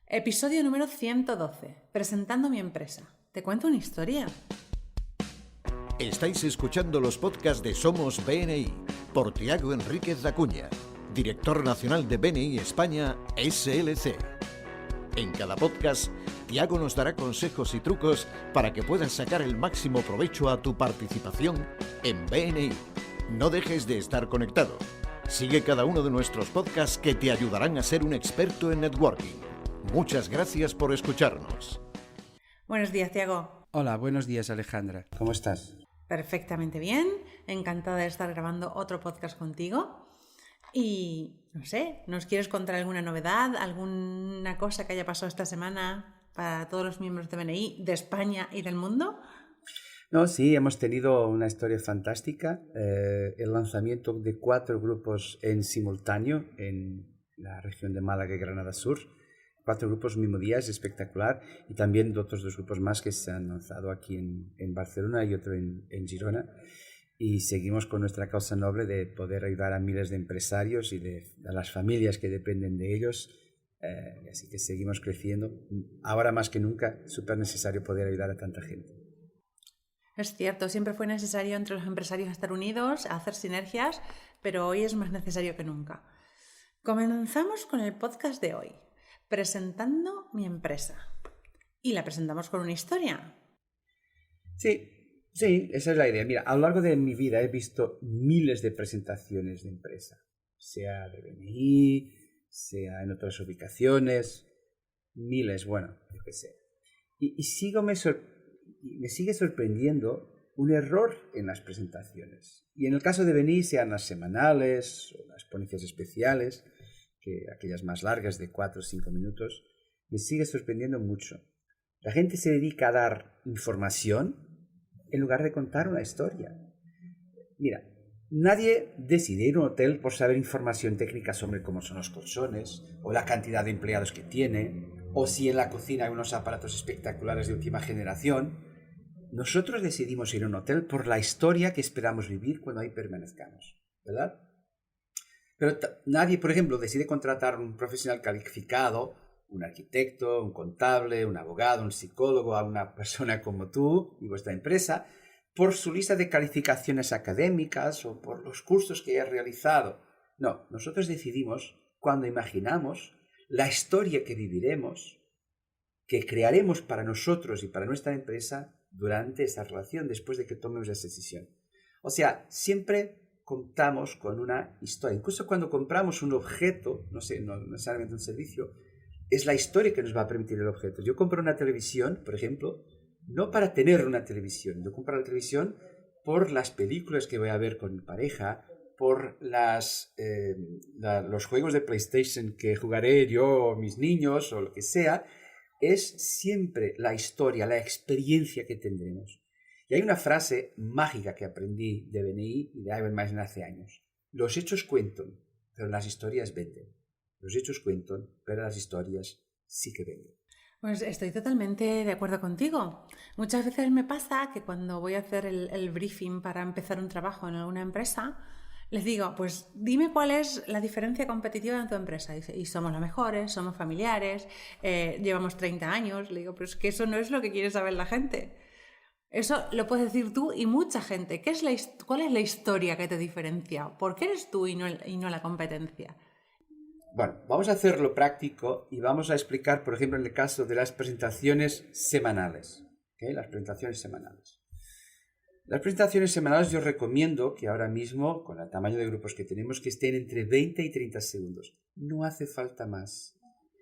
Episodio número 112. Presentando mi empresa. ¿Te cuento una historia? Estáis escuchando los podcasts de Somos BNI por Tiago Enríquez Acuña, director nacional de BNI España SLC. En cada podcast, Tiago nos dará consejos y trucos para que puedas sacar el máximo provecho a tu participación en BNI. No dejes de estar conectado. Sigue cada uno de nuestros podcasts que te ayudarán a ser un experto en networking. Muchas gracias por escucharnos. Buenos días, Tiago. Hola, buenos días, Alejandra. ¿Cómo estás? Perfectamente bien. Encantada de estar grabando otro podcast contigo. Y, no sé, ¿nos quieres contar alguna novedad, alguna cosa que haya pasado esta semana para todos los miembros de BNI, de España y del mundo? No, sí, hemos tenido una historia fantástica. El lanzamiento de 4 grupos en simultáneo en la región de Málaga y Granada Sur. 4 grupos el mismo día, es espectacular. Y también de otros 2 grupos más que se han lanzado aquí en Barcelona y otro en Girona. Y seguimos con nuestra causa noble de poder ayudar a miles de empresarios y a las familias que dependen de ellos. Así que seguimos creciendo. Ahora más que nunca, súper necesario poder ayudar a tanta gente. Es cierto, siempre fue necesario entre los empresarios estar unidos, hacer sinergias, pero hoy es más necesario que nunca. Comenzamos con el podcast de hoy, presentando mi empresa. Y la presentamos con una historia. Sí, esa es la idea. Mira, a lo largo de mi vida he visto miles de presentaciones de empresa, sea de BNI, sea en otras ubicaciones, miles, bueno, yo qué sé. Y me sigue sorprendiendo un error en las presentaciones. Y en el caso de BNI, sean las semanales o las ponencias especiales, que aquellas más largas de 4 o 5 minutos, me sigue sorprendiendo mucho. La gente se dedica a dar información en lugar de contar una historia. Mira, nadie decide ir a un hotel por saber información técnica sobre cómo son los colchones, o la cantidad de empleados que tiene, o si en la cocina hay unos aparatos espectaculares de última generación. Nosotros decidimos ir a un hotel por la historia que esperamos vivir cuando ahí permanezcamos, ¿verdad? Pero nadie, por ejemplo, decide contratar a un profesional calificado, un arquitecto, un contable, un abogado, un psicólogo, a una persona como tú y vuestra empresa, por su lista de calificaciones académicas o por los cursos que haya realizado. No, nosotros decidimos, cuando imaginamos la historia que viviremos, que crearemos para nosotros y para nuestra empresa durante esa relación, después de que tomemos esa decisión. O sea, siempre contamos con una historia. Incluso cuando compramos un objeto, no necesariamente un servicio, es la historia que nos va a permitir el objeto. Yo compro una televisión, por ejemplo, no para tener una televisión. Yo compro la televisión por las películas que voy a ver con mi pareja, por los juegos de PlayStation que jugaré yo o mis niños o lo que sea. Es siempre la historia, la experiencia que tendremos. Y hay una frase mágica que aprendí de BNI y de Ivan Meisner hace años. Los hechos cuentan, pero las historias venden. Los hechos cuentan, pero las historias sí que venden. Pues estoy totalmente de acuerdo contigo. Muchas veces me pasa que cuando voy a hacer el briefing para empezar un trabajo en alguna empresa, les digo, pues dime cuál es la diferencia competitiva en tu empresa. Dice, y somos las mejores, somos familiares, llevamos 30 años. Le digo, pero es que eso no es lo que quiere saber la gente. Eso lo puedes decir tú y mucha gente. ¿Cuál es la historia que te diferencia? ¿Por qué eres tú y no la competencia? Bueno, vamos a hacerlo práctico y vamos a explicar, por ejemplo, en el caso de las presentaciones semanales. ¿Okay? Las presentaciones semanales. Las presentaciones semanales yo recomiendo que ahora mismo, con el tamaño de grupos que tenemos, que estén entre 20 y 30 segundos. No hace falta más.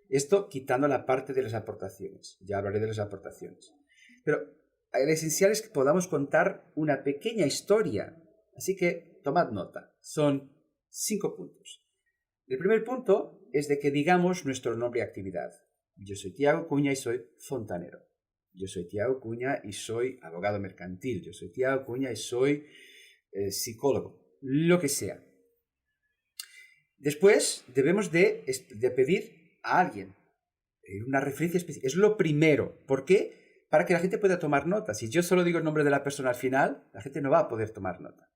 Esto quitando la parte de las aportaciones. Ya hablaré de las aportaciones. Pero lo esencial es que podamos contar una pequeña historia. Así que tomad nota. Son 5 puntos. El primer punto es de que digamos nuestro nombre y actividad. Yo soy Tiago Cuña y soy fontanero. Yo soy Tiago Cuña y soy abogado mercantil. Yo soy Tiago Cuña y soy psicólogo. Lo que sea. Después debemos de pedir a alguien una referencia específica. Es lo primero. ¿Por qué? Para que la gente pueda tomar nota. Si yo solo digo el nombre de la persona al final, la gente no va a poder tomar nota.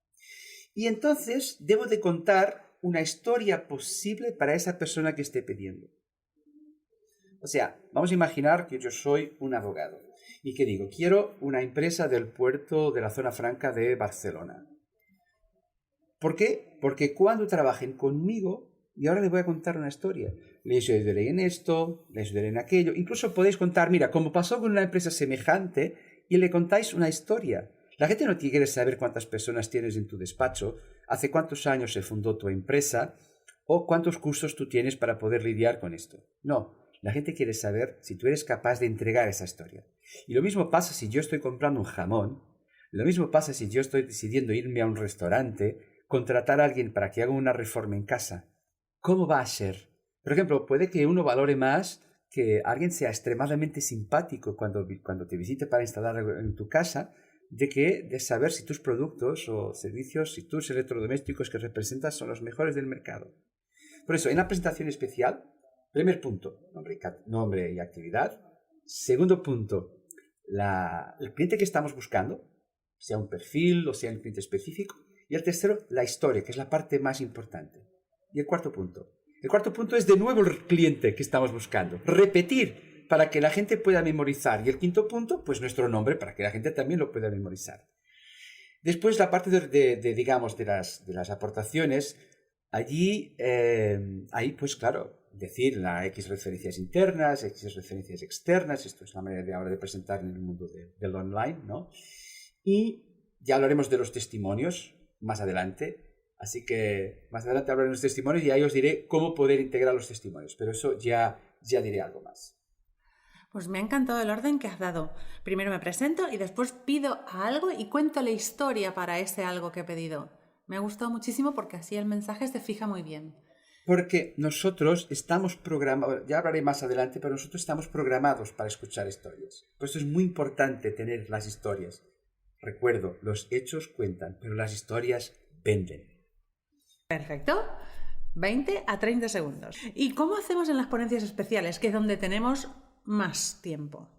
Y entonces debo de contar una historia posible para esa persona que esté pidiendo. O sea, vamos a imaginar que yo soy un abogado y que digo, quiero una empresa del puerto de la zona franca de Barcelona. ¿Por qué? Porque cuando trabajen conmigo, y ahora les voy a contar una historia, les ayudaré en esto, les ayudaré en aquello, incluso podéis contar, mira, como pasó con una empresa semejante, y le contáis una historia. La gente no quiere saber cuántas personas tienes en tu despacho, hace cuántos años se fundó tu empresa, o cuántos cursos tú tienes para poder lidiar con esto. No, la gente quiere saber si tú eres capaz de entregar esa historia. Y lo mismo pasa si yo estoy comprando un jamón, lo mismo pasa si yo estoy decidiendo irme a un restaurante, contratar a alguien para que haga una reforma en casa. ¿Cómo va a ser? Por ejemplo, puede que uno valore más que alguien sea extremadamente simpático cuando te visite para instalar algo en tu casa, de saber si tus productos o servicios, si tus electrodomésticos que representas son los mejores del mercado. Por eso, en la presentación especial, primer punto, nombre y actividad. Segundo punto, el cliente que estamos buscando, sea un perfil o sea un cliente específico. Y el tercero, la historia, que es la parte más importante. Y el cuarto punto. El cuarto punto es de nuevo el cliente que estamos buscando. Repetir para que la gente pueda memorizar. Y el quinto punto, pues nuestro nombre para que la gente también lo pueda memorizar. Después la parte digamos, de las aportaciones. Allí, ahí pues claro, decir las X referencias internas, X referencias externas. Esto es la manera de ahora de presentar en el mundo del online, ¿no? Y ya hablaremos de los testimonios más adelante. Así que más adelante hablaré de los testimonios y ahí os diré cómo poder integrar los testimonios. Pero eso ya diré algo más. Pues me ha encantado el orden que has dado. Primero me presento y después pido algo y cuento la historia para ese algo que he pedido. Me ha gustado muchísimo porque así el mensaje se fija muy bien. Porque nosotros estamos programados, ya hablaré más adelante, pero nosotros estamos programados para escuchar historias. Por eso es muy importante tener las historias. Recuerdo, los hechos cuentan, pero las historias venden. Perfecto. 20 a 30 segundos. ¿Y cómo hacemos en las ponencias especiales, que es donde tenemos más tiempo?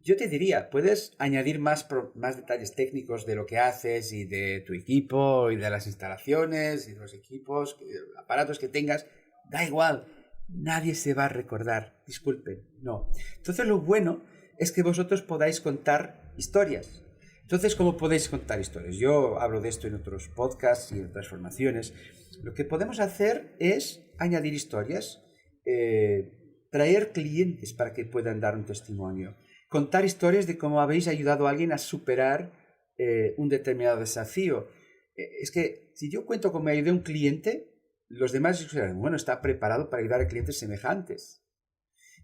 Yo te diría, puedes añadir más detalles técnicos de lo que haces y de tu equipo y de las instalaciones y de los equipos, aparatos que tengas. Da igual, nadie se va a recordar. Disculpen, no. Entonces lo bueno es que vosotros podáis contar historias. Entonces, ¿cómo podéis contar historias? Yo hablo de esto en otros podcasts y en otras formaciones. Lo que podemos hacer es añadir historias, traer clientes para que puedan dar un testimonio, contar historias de cómo habéis ayudado a alguien a superar un determinado desafío. Es que si yo cuento cómo ayudé a un cliente, los demás dirán, bueno, está preparado para ayudar a clientes semejantes.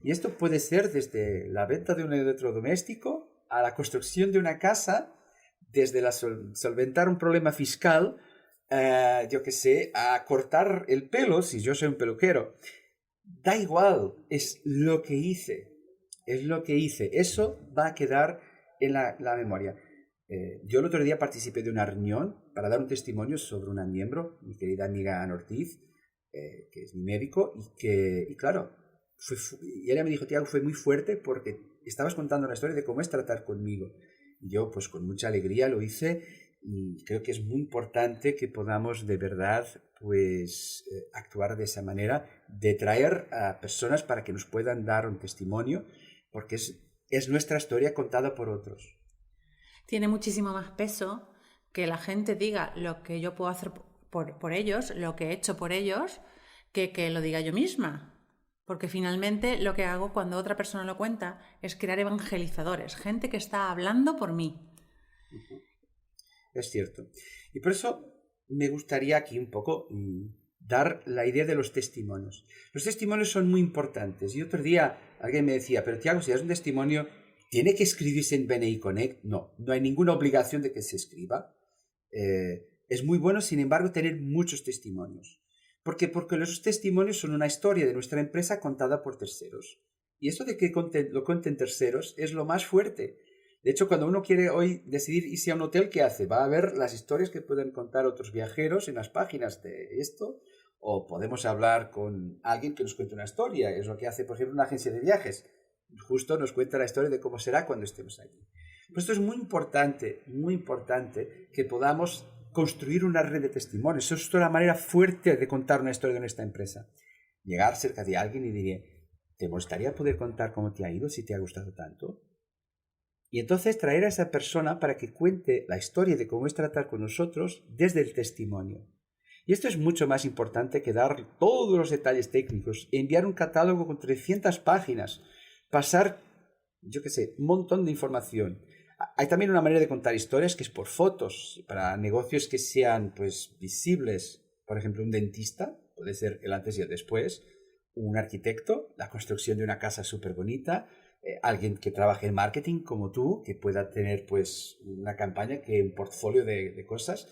Y esto puede ser desde la venta de un electrodoméstico a la construcción de una casa, desde solventar un problema fiscal, yo qué sé, a cortar el pelo, si yo soy un peluquero. Da igual, es lo que hice. Es lo que hice. Eso va a quedar en la memoria. Yo el otro día participé de una reunión para dar un testimonio sobre una miembro, mi querida amiga Ana Ortiz, que es mi médico, y claro, y ella me dijo, Tiago, fue muy fuerte porque estabas contando la historia de cómo es tratar conmigo. Y yo, pues con mucha alegría lo hice y creo que es muy importante que podamos de verdad, pues, actuar de esa manera, de traer a personas para que nos puedan dar un testimonio, porque es nuestra historia contada por otros. Tiene muchísimo más peso que la gente diga lo que yo puedo hacer por ellos, lo que he hecho por ellos, que lo diga yo misma. Porque finalmente lo que hago cuando otra persona lo cuenta es crear evangelizadores, gente que está hablando por mí. Es cierto. Y por eso me gustaría aquí un poco dar la idea de los testimonios. Los testimonios son muy importantes. Y otro día alguien me decía, pero Tiago, si das un testimonio, ¿tiene que escribirse en BNI Connect? No, no hay ninguna obligación de que se escriba. Es muy bueno, sin embargo, tener muchos testimonios. Porque los testimonios son una historia de nuestra empresa contada por terceros. Y esto de que lo cuenten terceros es lo más fuerte. De hecho, cuando uno quiere hoy decidir irse a un hotel, ¿qué hace? Va a ver las historias que pueden contar otros viajeros en las páginas de esto, o podemos hablar con alguien que nos cuente una historia. Es lo que hace, por ejemplo, una agencia de viajes. Justo nos cuenta la historia de cómo será cuando estemos allí. Pues esto es muy importante que podamos construir una red de testimonios. Eso es una manera fuerte de contar una historia de nuestra empresa. Llegar cerca de alguien y decir, ¿te gustaría poder contar cómo te ha ido si te ha gustado tanto? Y entonces traer a esa persona para que cuente la historia de cómo es tratar con nosotros desde el testimonio. Y esto es mucho más importante que dar todos los detalles técnicos, enviar un catálogo con 300 páginas, pasar, un montón de información. Hay también una manera de contar historias que es por fotos, para negocios que sean visibles. Por ejemplo, un dentista, puede ser el antes y el después, un arquitecto, la construcción de una casa súper bonita, alguien que trabaje en marketing como tú, que pueda tener una campaña, un portfolio de cosas.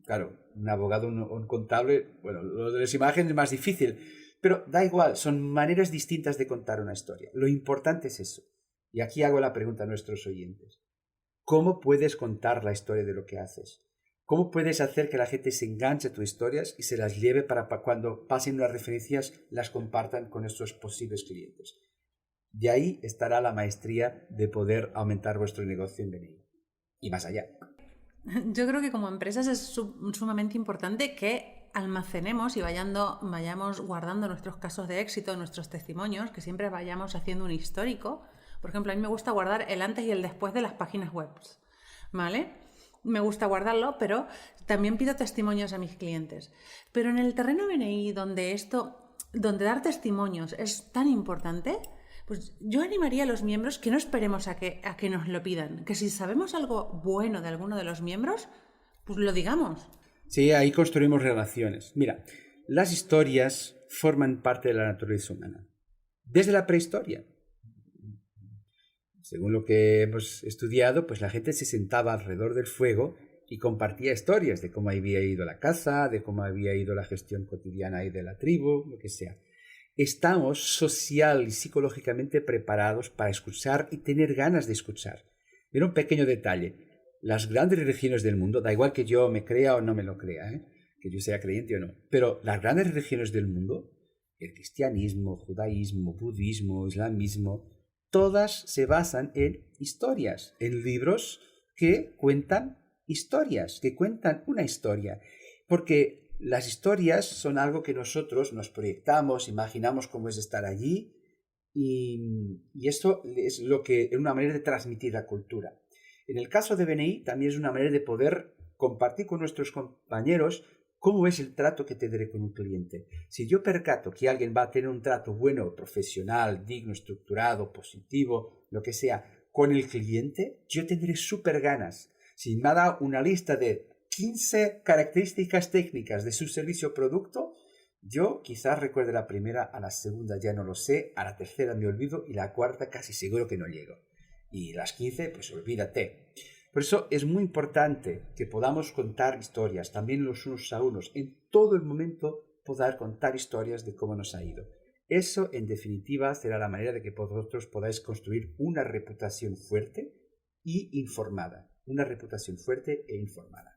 Claro, un abogado, un contable, lo de las imágenes es más difícil, pero da igual, son maneras distintas de contar una historia. Lo importante es eso. Y aquí hago la pregunta a nuestros oyentes. ¿Cómo puedes contar la historia de lo que haces? ¿Cómo puedes hacer que la gente se enganche a tus historias y se las lleve para cuando pasen las referencias, las compartan con nuestros posibles clientes? De ahí estará la maestría de poder aumentar vuestro negocio en BNI. Y más allá. Yo creo que como empresas es sumamente importante que almacenemos y vayamos guardando nuestros casos de éxito, nuestros testimonios, que siempre vayamos haciendo un histórico. Por ejemplo, a mí me gusta guardar el antes y el después de las páginas web, ¿vale? Me gusta guardarlo, pero también pido testimonios a mis clientes. Pero en el terreno BNI, donde dar testimonios es tan importante, pues yo animaría a los miembros que no esperemos a que nos lo pidan, que si sabemos algo bueno de alguno de los miembros, pues lo digamos. Sí, ahí construimos relaciones. Mira, las historias forman parte de la naturaleza humana, desde la prehistoria. Según lo que hemos estudiado, la gente se sentaba alrededor del fuego y compartía historias de cómo había ido la caza, de cómo había ido la gestión cotidiana ahí de la tribu, lo que sea. Estamos social y psicológicamente preparados para escuchar y tener ganas de escuchar. Mira un pequeño detalle. Las grandes religiones del mundo, da igual que yo me crea o no me lo crea, que yo sea creyente o no, pero las grandes religiones del mundo, el cristianismo, judaísmo, budismo, islamismo, todas se basan en historias, en libros que cuentan historias, que cuentan una historia. Porque las historias son algo que nosotros nos proyectamos, imaginamos cómo es estar allí, y esto es una manera de transmitir la cultura. En el caso de BNI también es una manera de poder compartir con nuestros compañeros cómo es el trato que tendré con un cliente. Si yo percato que alguien va a tener un trato bueno, profesional, digno, estructurado, positivo, lo que sea, con el cliente, yo tendré súper ganas. Si me ha dado una lista de 15 características técnicas de su servicio o producto, yo quizás recuerde la primera, a la segunda ya no lo sé, a la tercera me olvido y la cuarta casi seguro que no llego. Y las 15, olvídate. Por eso es muy importante que podamos contar historias, también los unos a unos, en todo el momento poder contar historias de cómo nos ha ido. Eso, en definitiva, será la manera de que vosotros podáis construir una reputación fuerte y informada. Una reputación fuerte e informada.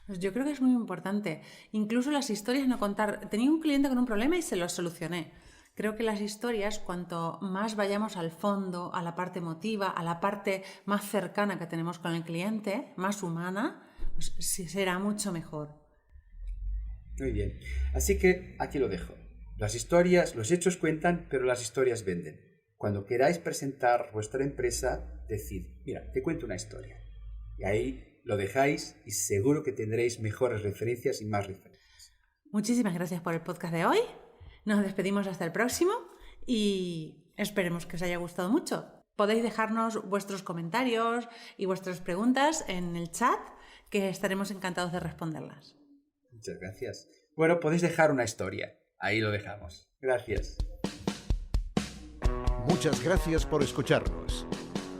Pues yo creo que es muy importante. Incluso las historias, no contar. Tenía un cliente con un problema y se lo solucioné. Creo que las historias, cuanto más vayamos al fondo, a la parte emotiva, a la parte más cercana que tenemos con el cliente, más humana, pues será mucho mejor. Muy bien. Así que aquí lo dejo. Las historias, los hechos cuentan, pero las historias venden. Cuando queráis presentar vuestra empresa, decid, mira, te cuento una historia. Y ahí lo dejáis y seguro que tendréis mejores referencias y más referencias. Muchísimas gracias por el podcast de hoy. Nos despedimos hasta el próximo y esperemos que os haya gustado mucho. Podéis dejarnos vuestros comentarios y vuestras preguntas en el chat, que estaremos encantados de responderlas. Muchas gracias. Bueno, podéis dejar una historia. Ahí lo dejamos. Gracias. Muchas gracias por escucharnos.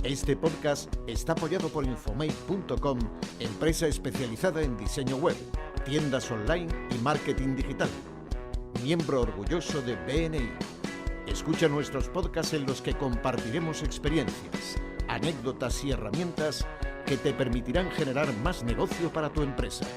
Este podcast está apoyado por Infomate.com, empresa especializada en diseño web, tiendas online y marketing digital. Miembro orgulloso de BNI. Escucha nuestros podcasts en los que compartiremos experiencias, anécdotas y herramientas que te permitirán generar más negocio para tu empresa.